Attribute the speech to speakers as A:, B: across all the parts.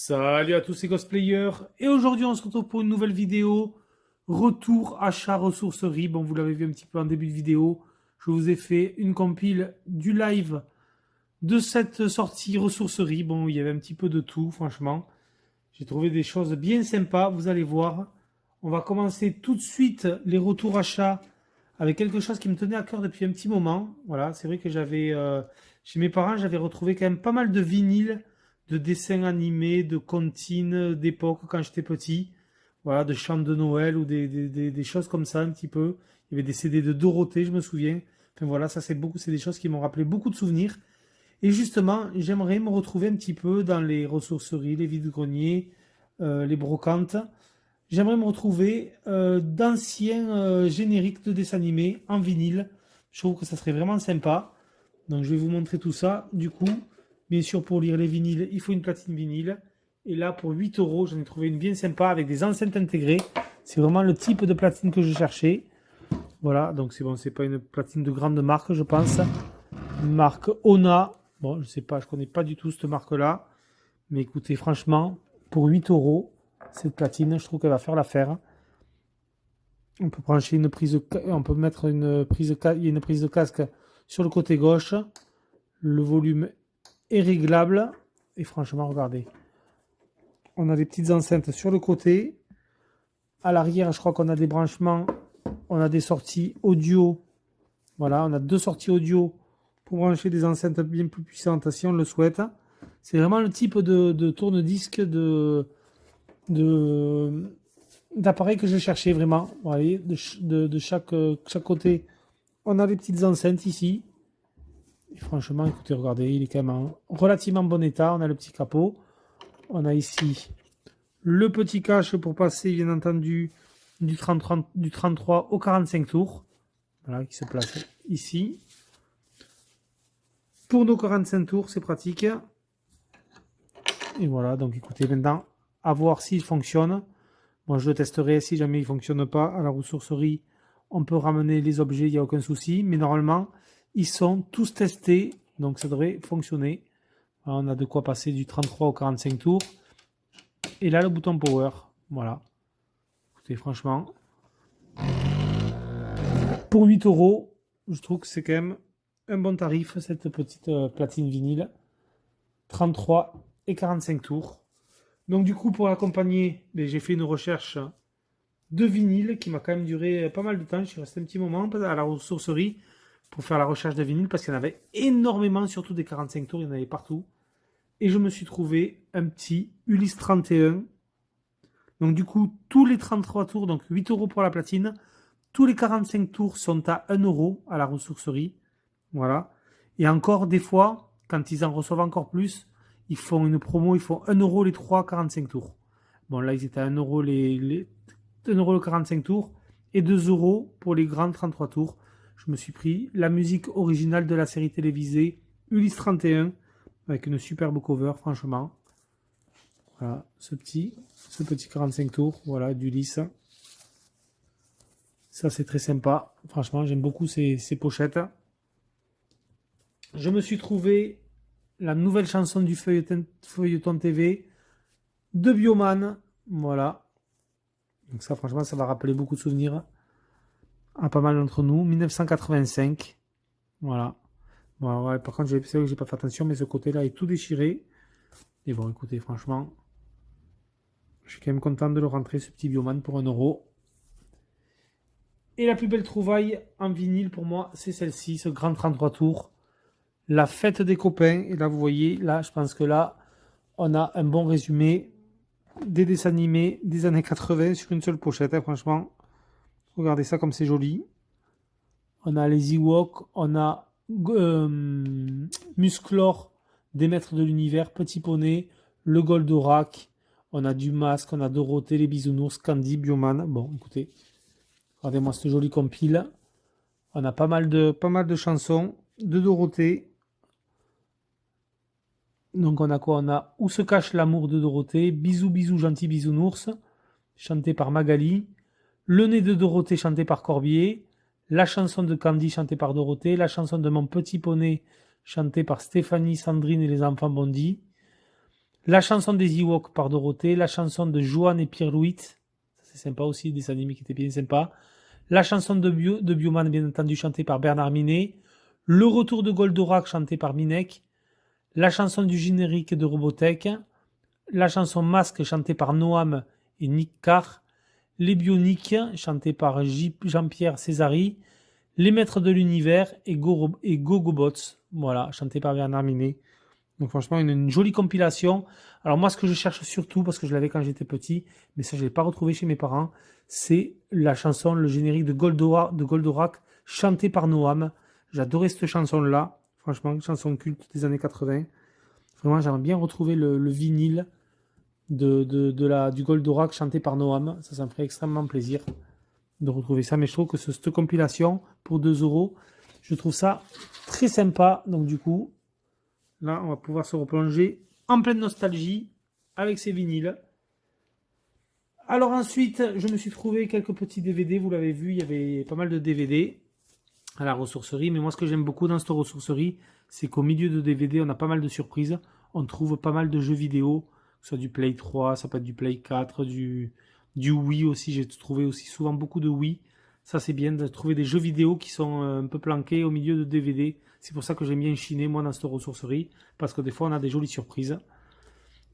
A: Salut à tous ces cosplayers, et aujourd'hui on se retrouve pour une nouvelle vidéo, retour achat ressourcerie. Bon, vous l'avez vu un petit peu en début de vidéo, je vous ai fait une compile du live de cette sortie ressourcerie. Bon, il y avait un petit peu de tout, franchement. J'ai trouvé des choses bien sympas, vous allez voir. On va commencer tout de suite les retours achats avec quelque chose qui me tenait à cœur depuis un petit moment. Voilà, c'est vrai que j'avais, chez mes parents, j'avais retrouvé quand même pas mal de vinyles, de dessins animés, de comptines d'époque quand j'étais petit. Voilà, de chants de Noël ou des choses comme ça un petit peu. Il y avait des CD de Dorothée, je me souviens. Enfin voilà, ça c'est des choses qui m'ont rappelé beaucoup de souvenirs. Et justement, j'aimerais me retrouver un petit peu dans les ressourceries, les vides-greniers, les brocantes. J'aimerais me retrouver d'anciens génériques de dessins animés en vinyle. Je trouve que ça serait vraiment sympa. Donc je vais vous montrer tout ça. Du coup, bien sûr, pour lire les vinyles, il faut une platine vinyle. Et là, pour 8 euros, j'en ai trouvé une bien sympa avec des enceintes intégrées. C'est vraiment le type de platine que je cherchais. Voilà, donc c'est bon, c'est pas une platine de grande marque, je pense. Marque Ona. Bon, je sais pas, je connais pas du tout cette marque-là. Mais écoutez, franchement, pour 8 euros, cette platine, je trouve qu'elle va faire l'affaire. On peut brancher une prise, on peut mettre une prise, il y a une prise de casque sur le côté gauche. Le volume est réglable. Et franchement, regardez. On a des petites enceintes sur le côté. À l'arrière, je crois qu'on a des branchements. On a des sorties audio. Voilà, on a 2 sorties audio pour brancher des enceintes bien plus puissantes si on le souhaite. C'est vraiment le type de tourne-disque d'appareil que je cherchais vraiment. Vous voyez, de chaque côté, on a des petites enceintes ici. Et franchement, écoutez, regardez, il est quand même en relativement bon état. On a le petit capot. On a ici le petit cache pour passer, bien entendu, du 33 au 45 tours. Voilà, qui se place ici. Pour nos 45 tours, c'est pratique. Et voilà, donc écoutez, maintenant, à voir s'il fonctionne. Moi, je le testerai. Si jamais il ne fonctionne pas, à la ressourcerie, on peut ramener les objets, il n'y a aucun souci. Mais normalement, ils sont tous testés, donc ça devrait fonctionner. Alors, on a de quoi passer du 33 au 45 tours. Et là, le bouton power. Voilà. Écoutez, franchement, pour 8 euros, je trouve que c'est quand même un bon tarif, cette petite platine vinyle. 33 et 45 tours. Donc du coup, pour l'accompagner, j'ai fait une recherche de vinyle qui m'a quand même duré pas mal de temps. Je suis resté un petit moment à la ressourcerie pour faire la recherche de vinyle parce qu'il y en avait énormément, surtout des 45 tours, il y en avait partout. Et je me suis trouvé un petit Ulysse 31. Donc du coup, tous les 33 tours, donc 8 euros pour la platine, tous les 45 tours sont à 1 euro à la ressourcerie. Voilà. Et encore, des fois, quand ils en reçoivent encore plus, ils font une promo, ils font 1 euro les 3 45 tours. Bon, là, ils étaient à 1 euro 1 euro le 45 tours et 2 euros pour les grands 33 tours. Je me suis pris la musique originale de la série télévisée Ulysse 31 avec une superbe cover, franchement. Voilà, ce petit 45 tours, voilà, d'Ulysse. Ça, c'est très sympa. Franchement, j'aime beaucoup ces pochettes. Je me suis trouvé la nouvelle chanson du feuilleton TV de Bioman. Voilà. Donc ça, franchement, ça va rappeler beaucoup de souvenirs à pas mal d'entre nous. 1985. Voilà. Bon, ouais, par contre, c'est vrai que j'ai pas fait attention, mais ce côté-là est tout déchiré. Et bon, écoutez, franchement, je suis quand même content de le rentrer, ce petit Bioman, pour 1 euro. Et la plus belle trouvaille en vinyle pour moi, c'est celle-ci, ce grand 33 tours. La fête des copains. Et là, vous voyez, là, je pense que là, on a un bon résumé des dessins animés des années 80 sur une seule pochette, hein, franchement. Regardez ça comme c'est joli. On a les Ewoks, on a Musclor, des maîtres de l'univers, Petit Poney, le Goldorak, on a du Masque, on a Dorothée, les Bisounours, Candy, Bioman. Bon, écoutez, regardez-moi ce joli compile. On a pas mal de chansons de Dorothée. Donc on a quoi? On a Où se cache l'amour de Dorothée, Bisous bisous gentil bisounours, chanté par Magali, Le nez de Dorothée chanté par Corbier, la chanson de Candy chantée par Dorothée, la chanson de Mon petit poney chantée par Stéphanie, Sandrine et les enfants Bondy, la chanson des Ewoks par Dorothée, la chanson de Joanne et Pierre-Louis, c'est sympa aussi, des animés qui étaient bien sympas, la chanson de Bioman bien entendu chantée par Bernard Minet, le retour de Goldorak chanté par Minek, la chanson du générique de Robotech, la chanson Masque chantée par Noam et Nick Carr, les Bioniques chantés par Jean-Pierre Césari, les Maîtres de l'Univers et Gogobots, voilà, chanté par Bernard Minet. Donc franchement, une jolie compilation. Alors moi, ce que je cherche surtout, parce que je l'avais quand j'étais petit, mais ça je ne l'ai pas retrouvé chez mes parents, c'est la chanson, le générique de Goldorak, chanté par Noam. J'adorais cette chanson-là. Franchement, une chanson culte des années 80. Vraiment, j'aimerais bien retrouver le vinyle du Goldorak chanté par Noam. Ça me ferait extrêmement plaisir de retrouver ça. Mais je trouve que cette compilation, pour 2 euros, je trouve ça très très sympa. Donc du coup, là, on va pouvoir se replonger en pleine nostalgie avec ces vinyles. Alors ensuite, je me suis trouvé quelques petits DVD. Vous l'avez vu, il y avait pas mal de DVD à la ressourcerie. Mais moi, ce que j'aime beaucoup dans cette ressourcerie, c'est qu'au milieu de DVD, on a pas mal de surprises. On trouve pas mal de jeux vidéo, que ce soit du Play 3, ça peut être du Play 4, du Wii aussi. J'ai trouvé aussi souvent beaucoup de Wii. Ça, c'est bien de trouver des jeux vidéo qui sont un peu planqués au milieu de DVD. C'est pour ça que j'aime bien chiner, moi, dans cette ressourcerie. Parce que des fois, on a des jolies surprises.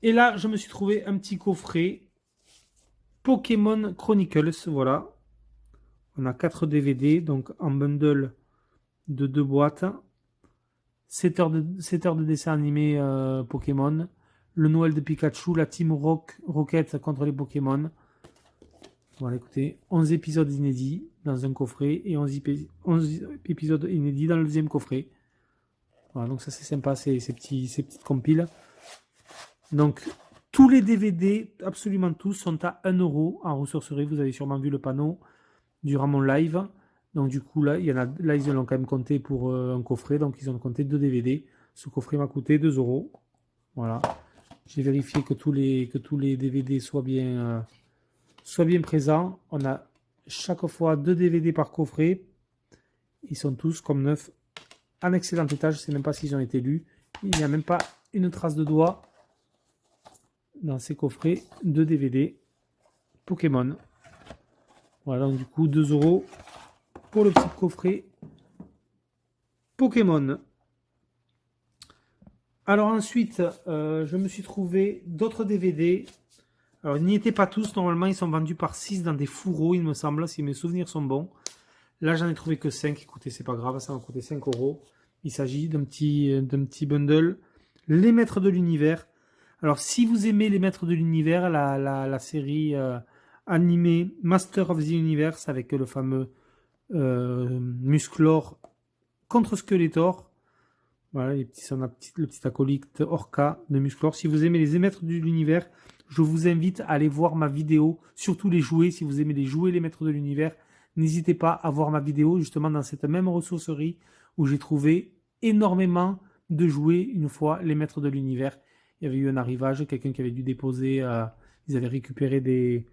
A: Et là, je me suis trouvé un petit coffret Pokémon Chronicles. Voilà. On a 4 DVD, donc en bundle de 2 boîtes. 7 heures de dessin animé Pokémon. Le Noël de Pikachu, la Team Rocket contre les Pokémon. Voilà, écoutez, 11 épisodes inédits dans un coffret et 11 épisodes inédits dans le deuxième coffret. Voilà, donc ça c'est sympa, ces petites compiles. Donc, tous les DVD, absolument tous, sont à 1 € en ressourcerie. Vous avez sûrement vu le panneau durant mon live. Donc du coup, là, là ils l'ont quand même compté pour un coffret. Donc ils ont compté 2 DVD. Ce coffret m'a coûté 2 €. Voilà. J'ai vérifié que tous les DVD soient bien présents. On a chaque fois 2 DVD par coffret. Ils sont tous comme neufs, en excellent état. Je ne sais même pas s'ils ont été lus. Il n'y a même pas une trace de doigt dans ces coffrets de DVD Pokémon. Voilà, donc du coup 2 € pour le petit coffret Pokémon. Alors ensuite, je me suis trouvé d'autres DVD. Alors ils n'y étaient pas tous, normalement ils sont vendus par 6 dans des fourreaux, il me semble, si mes souvenirs sont bons. Là j'en ai trouvé que 5, écoutez c'est pas grave, ça m'a coûté 5 €. Il s'agit d'un petit bundle. Les Maîtres de l'Univers. Alors si vous aimez Les Maîtres de l'Univers, la série animée Master of the Universe avec le fameux Musclor contre Skeletor. Voilà, le petit acolyte Orca de Musclor. Si vous aimez les Maîtres de l'Univers, je vous invite à aller voir ma vidéo, surtout les jouets. Si vous aimez les jouets, les Maîtres de l'Univers, n'hésitez pas à voir ma vidéo justement dans cette même ressourcerie où j'ai trouvé énormément de jouets une fois les Maîtres de l'Univers. Il y avait eu un arrivage, quelqu'un qui avait dû déposer, ils avaient récupéré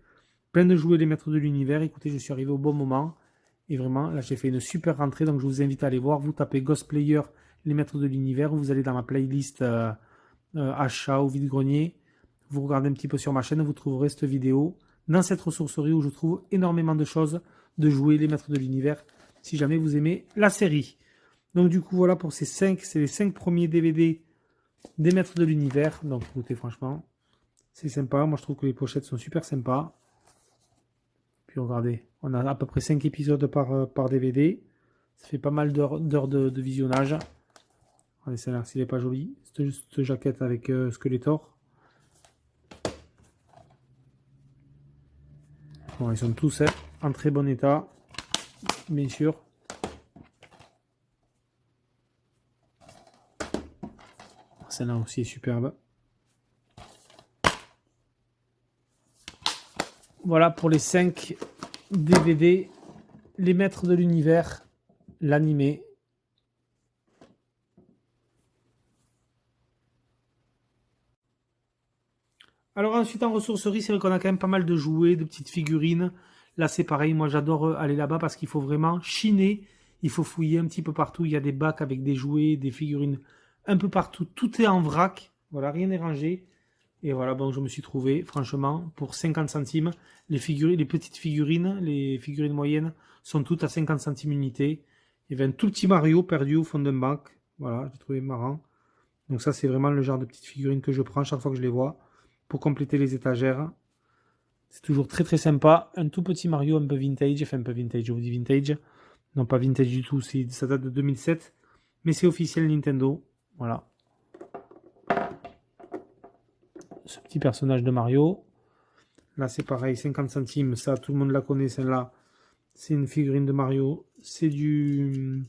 A: plein de jouets les Maîtres de l'Univers. Écoutez, je suis arrivé au bon moment et vraiment là j'ai fait une super rentrée, donc je vous invite à aller voir. Vous tapez Ghost Player les Maîtres de l'Univers, vous allez dans ma playlist achat ou vide-grenier, vous regardez un petit peu sur ma chaîne, vous trouverez cette vidéo dans cette ressourcerie où je trouve énormément de choses, de jouer les Maîtres de l'Univers, si jamais vous aimez la série. Donc du coup voilà pour c'est les 5 premiers DVD des Maîtres de l'Univers. Donc écoutez, franchement, c'est sympa, moi je trouve que les pochettes sont super sympas. Puis regardez, on a à peu près 5 épisodes par DVD, ça fait pas mal d'heures de visionnage. Regardez celle-là, s'il n'est pas joli. Cette jaquette avec Skeletor. Bon, ils sont tous en très bon état, bien sûr. Celle-là aussi est superbe. Voilà pour les 5 DVD, les Maîtres de l'Univers, l'animé. Alors ensuite en ressourcerie, c'est vrai qu'on a quand même pas mal de jouets, de petites figurines. Là c'est pareil, moi j'adore aller là-bas parce qu'il faut vraiment chiner. Il faut fouiller un petit peu partout. Il y a des bacs avec des jouets, des figurines un peu partout. Tout est en vrac. Voilà, rien n'est rangé. Et voilà, bon, je me suis trouvé, franchement, pour 50 centimes. Les petites figurines, les figurines moyennes, sont toutes à 50 centimes unité. Il y avait un tout petit Mario perdu au fond d'un bac. Voilà, j'ai trouvé marrant. Donc ça, c'est vraiment le genre de petites figurines que je prends chaque fois que je les vois pour compléter les étagères. C'est toujours très très sympa. Un tout petit Mario un peu vintage. Enfin, un peu vintage, je vous dis vintage. Non, pas vintage du tout, ça date de 2007. Mais c'est officiel Nintendo. Voilà. Ce petit personnage de Mario. Là, c'est pareil, 50 centimes. Ça, tout le monde la connaît, celle-là. C'est une figurine de Mario. C'est du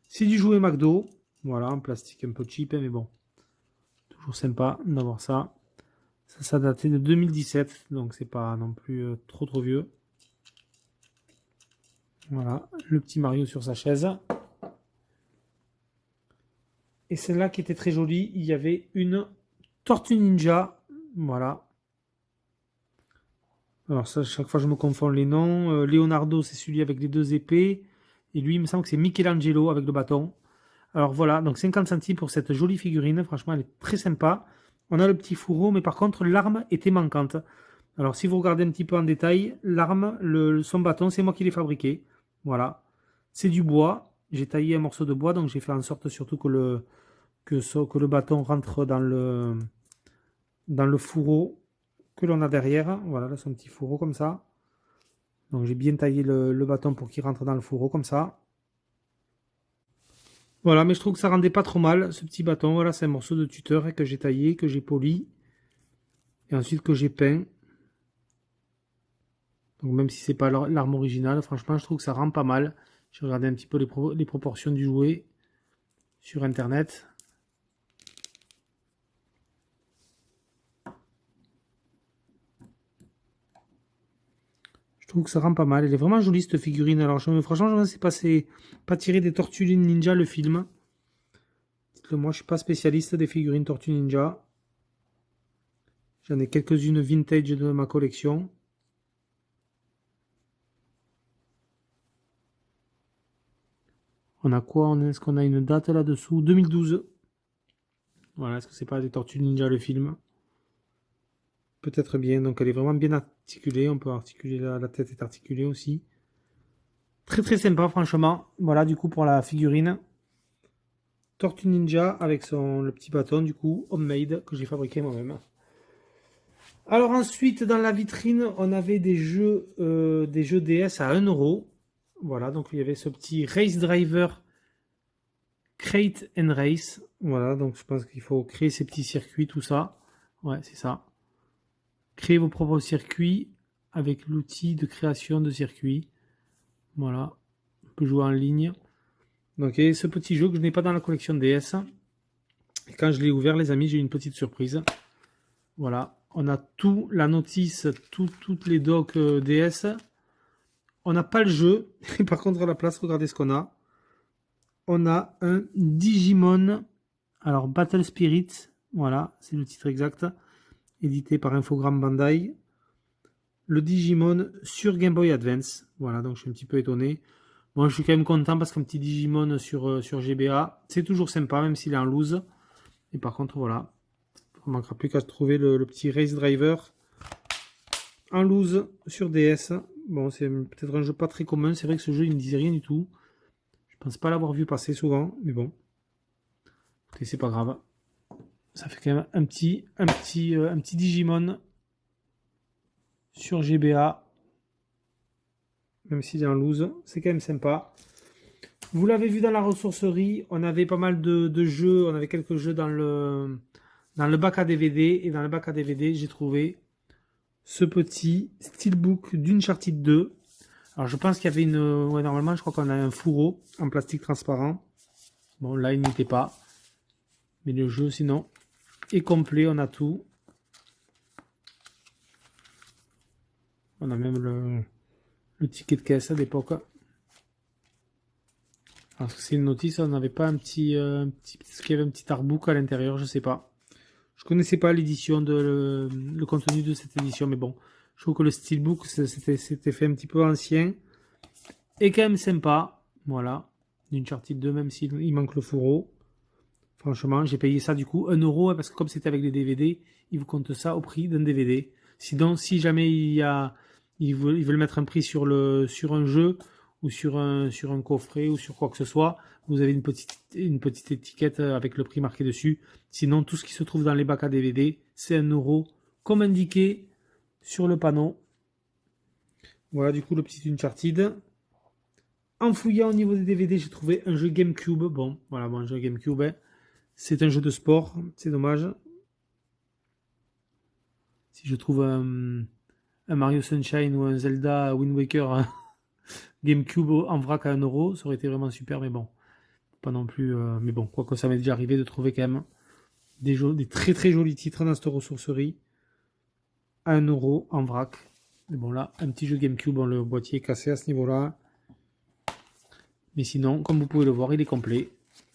A: jouet McDo. Voilà, en plastique un peu cheap, mais bon. Toujours sympa d'avoir ça. Ça datait de 2017, donc c'est pas non plus trop vieux. Voilà, le petit Mario sur sa chaise. Et celle-là qui était très jolie, il y avait une Tortue Ninja. Voilà. Alors ça, chaque fois je me confonds les noms. Leonardo, c'est celui avec les deux épées. Et lui, il me semble que c'est Michelangelo avec le bâton. Alors voilà, donc 50 centimes pour cette jolie figurine. Franchement, elle est très sympa. On a le petit fourreau, mais par contre, l'arme était manquante. Alors si vous regardez un petit peu en détail, l'arme, son bâton, c'est moi qui l'ai fabriqué. Voilà. C'est du bois. J'ai taillé un morceau de bois, donc j'ai fait en sorte surtout que le bâton rentre dans le fourreau que l'on a derrière. Voilà, là c'est un petit fourreau comme ça. Donc j'ai bien taillé le bâton pour qu'il rentre dans le fourreau comme ça. Voilà, mais je trouve que ça rendait pas trop mal ce petit bâton. Voilà, c'est un morceau de tuteur que j'ai taillé, que j'ai poli et ensuite que j'ai peint. Donc même si c'est pas l'arme originale, franchement je trouve que ça rend pas mal. J'ai regardé un petit peu les proportions du jouet sur internet. Je trouve que ça rend pas mal. Elle est vraiment jolie cette figurine. Alors franchement je ne sais pas tiré des Tortues Ninja le film. Dites-le moi, je suis pas spécialiste des figurines Tortues Ninja. J'en ai quelques-unes vintage de ma collection. On a quoi? Est-ce qu'on a une date là-dessous? 2012. Voilà, est-ce que c'est pas des Tortues Ninja le film? Peut-être bien, donc elle est vraiment bien articulée. On peut articuler la tête est articulée aussi. Très très sympa franchement. Voilà du coup pour la figurine. Tortue Ninja avec le petit bâton du coup homemade que j'ai fabriqué moi-même. Alors ensuite dans la vitrine on avait des jeux DS à 1€. Voilà, donc il y avait ce petit Race Driver Crate and Race. Voilà, donc je pense qu'il faut créer ces petits circuits, tout ça. Ouais, c'est ça. Créer vos propres circuits avec l'outil de création de circuits. Voilà, on peut jouer en ligne. Donc il y a ce petit jeu que je n'ai pas dans la collection DS. Et quand je l'ai ouvert les amis, j'ai eu une petite surprise. Voilà, on a tout, la notice, toutes les docs DS. On n'a pas le jeu. Et par contre à la place, regardez ce qu'on a. On a un Digimon. Alors Battle Spirit. Voilà, c'est le titre exact. Édité par Infogrames Bandai. Le Digimon sur Game Boy Advance. Voilà, donc je suis un petit peu étonné. Moi, je suis quand même content parce qu'un petit Digimon sur GBA, c'est toujours sympa, même s'il est en loose. Et par contre, voilà, on ne manquera plus qu'à trouver le petit Race Driver en loose sur DS. Bon, c'est peut-être un jeu pas très commun. C'est vrai que ce jeu, il ne me disait rien du tout. Je pense pas l'avoir vu passer souvent, mais bon. Écoutez, c'est pas grave. Ça fait quand même un petit Digimon sur GBA. Même s'il est en loose, c'est quand même sympa. Vous l'avez vu dans la ressourcerie, on avait pas mal de jeux, on avait quelques jeux dans le bac à DVD. Et dans le bac à DVD, j'ai trouvé ce petit steelbook d'Uncharted 2. Alors je pense qu'il y avait ouais, normalement, je crois qu'on a un fourreau en plastique transparent. Bon, là, il n'était pas. Mais le jeu, sinon, est complet, on a tout. On a même le ticket de caisse à l'époque. Alors c'est une notice, on n'avait pas est-ce qu'il y avait un petit artbook à l'intérieur, je sais pas. Je connaissais pas l'édition le contenu de cette édition, mais bon, je trouve que le steelbook c'était fait un petit peu ancien et quand même sympa. Voilà, d'Uncharted 2, même s'il manque le fourreau. Franchement, j'ai payé ça du coup 1€, parce que comme c'était avec des DVD, ils vous comptent ça au prix d'un DVD. Sinon, si jamais ils veulent mettre un prix sur un jeu ou sur un coffret ou sur quoi que ce soit, vous avez une petite étiquette avec le prix marqué dessus. Sinon, tout ce qui se trouve dans les bacs à DVD, c'est 1€, comme indiqué sur le panneau. Voilà du coup le petit Uncharted. En fouillant au niveau des DVD, j'ai trouvé un jeu GameCube. Bon, voilà, un jeu GameCube, hein. C'est un jeu de sport, c'est dommage. Si je trouve un Mario Sunshine ou un Zelda Wind Waker GameCube en vrac à 1€, ça aurait été vraiment super, mais bon. Pas non plus. Mais bon, quoique ça m'est déjà arrivé de trouver quand même des très très jolis titres dans cette ressourcerie à 1€ en vrac. Mais bon, là, un petit jeu GameCube, le boîtier est cassé à ce niveau-là. Mais sinon, comme vous pouvez le voir, il est complet.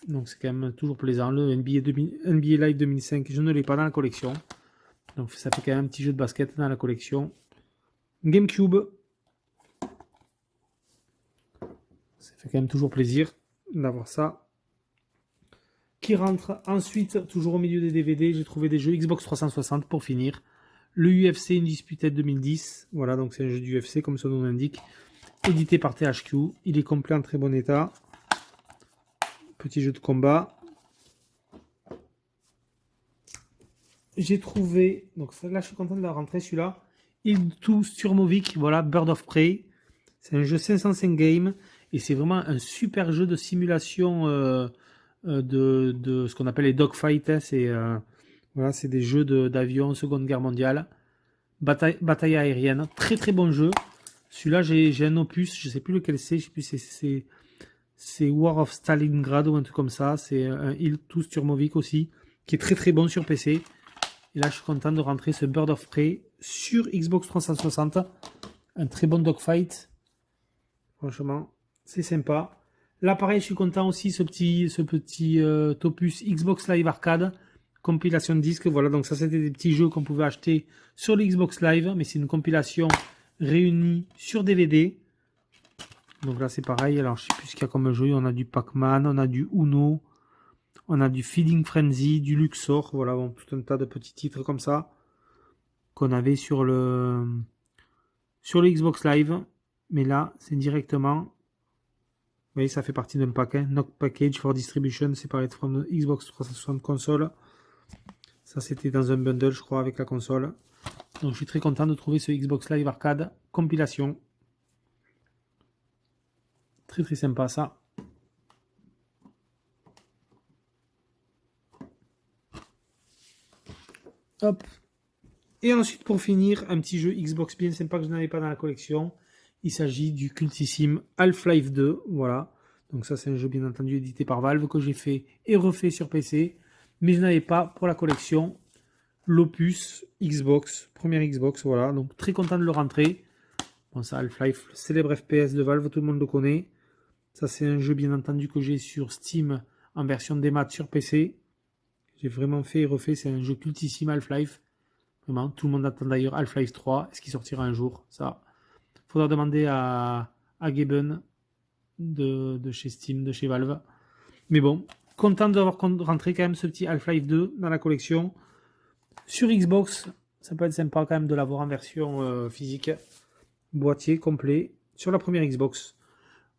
A: Donc c'est quand même toujours plaisant. Le NBA Live 2005, je ne l'ai pas dans la collection. Donc ça fait quand même un petit jeu de basket dans la collection. GameCube. Ça fait quand même toujours plaisir d'avoir ça. Qui rentre ensuite, toujours au milieu des DVD, j'ai trouvé des jeux Xbox 360 pour finir. Le UFC Undisputed 2010. Voilà, donc c'est un jeu du UFC comme son nom l'indique. Édité par THQ. Il est complet en très bon état. Petit jeu de combat. J'ai trouvé, donc là je suis content de la rentrée celui-là. Il2 Sturmovik, voilà, Bird of Prey. C'est un jeu 505 game et c'est vraiment un super jeu de simulation de ce qu'on appelle les dogfights. Hein, voilà, c'est des jeux d'avion Seconde Guerre mondiale. Bataille aérienne, très très bon jeu. Celui-là j'ai un opus, je sais plus lequel c'est, je sais plus c'est War of Stalingrad ou un truc comme ça. C'est un Il2 Sturmovik aussi, qui est très très bon sur PC. Et là, je suis content de rentrer ce Bird of Prey sur Xbox 360. Un très bon dogfight. Franchement, c'est sympa. Là, pareil, je suis content aussi, ce petit opus Xbox Live Arcade. Compilation de disques. Voilà, donc ça, c'était des petits jeux qu'on pouvait acheter sur le Xbox Live. Mais c'est une compilation réunie sur DVD. Donc là, c'est pareil. Alors, je sais plus ce qu'il y a comme jeu. On a du Pac-Man, on a du Uno. On a du Feeding Frenzy, du Luxor, voilà, bon, tout un tas de petits titres comme ça qu'on avait sur le Xbox Live. Mais là, c'est directement, vous voyez, ça fait partie d'un pack, hein, Knock Package for Distribution, separate from Xbox 360 console. Ça, c'était dans un bundle, je crois, avec la console. Donc, je suis très content de trouver ce Xbox Live Arcade compilation. Très très sympa ça. Hop. Et ensuite, pour finir, un petit jeu Xbox bien sympa que je n'avais pas dans la collection. Il s'agit du cultissime Half-Life 2. Voilà. Donc ça, c'est un jeu bien entendu édité par Valve que j'ai fait et refait sur PC. Mais je n'avais pas pour la collection l'opus Xbox, première Xbox. Voilà. Donc très content de le rentrer. Bon, ça, Half-Life, le célèbre FPS de Valve, tout le monde le connaît. Ça, c'est un jeu bien entendu que j'ai sur Steam en version démat sur PC. J'ai vraiment fait et refait. C'est un jeu cultissime Half-Life. Vraiment, tout le monde attend d'ailleurs Half-Life 3. Est-ce qu'il sortira un jour? Ça, faudra demander à Gaben de chez Steam, de chez Valve. Mais bon, content d'avoir rentré quand même ce petit Half-Life 2 dans la collection. Sur Xbox, ça peut être sympa quand même de l'avoir en version physique. Boîtier complet sur la première Xbox.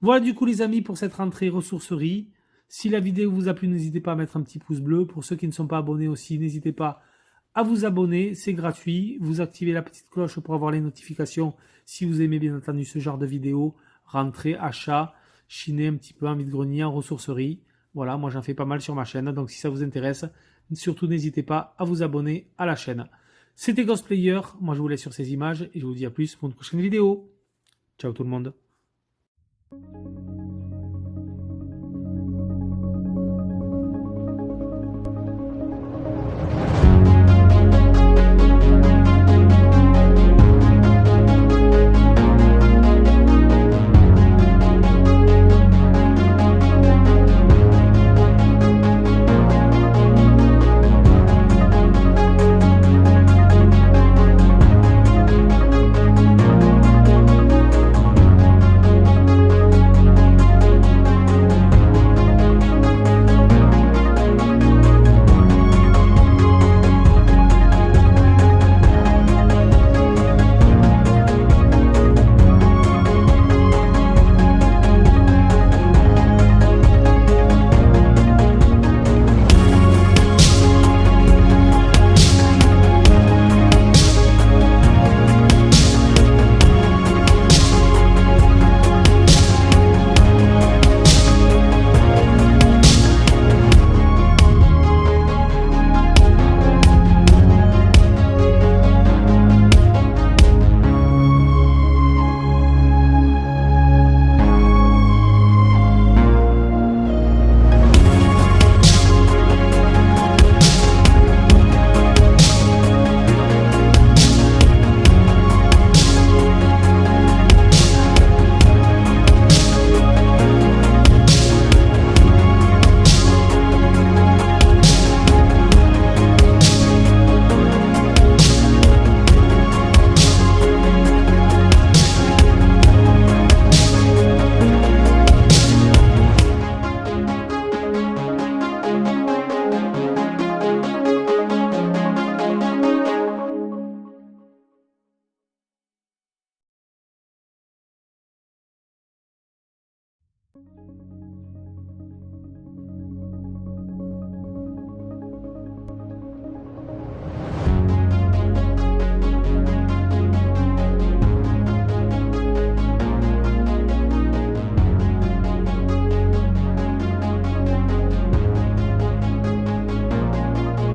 A: Voilà du coup les amis pour cette rentrée ressourcerie. Si la vidéo vous a plu, n'hésitez pas à mettre un petit pouce bleu. Pour ceux qui ne sont pas abonnés aussi, n'hésitez pas à vous abonner, c'est gratuit. Vous activez la petite cloche pour avoir les notifications si vous aimez bien entendu ce genre de vidéo. Rentrée, achat, chiner un petit peu en vide-grenier, en ressourcerie. Voilà, moi j'en fais pas mal sur ma chaîne, donc si ça vous intéresse, surtout n'hésitez pas à vous abonner à la chaîne. C'était Ghostplayer, moi je vous laisse sur ces images et je vous dis à plus pour une prochaine vidéo. Ciao tout le monde.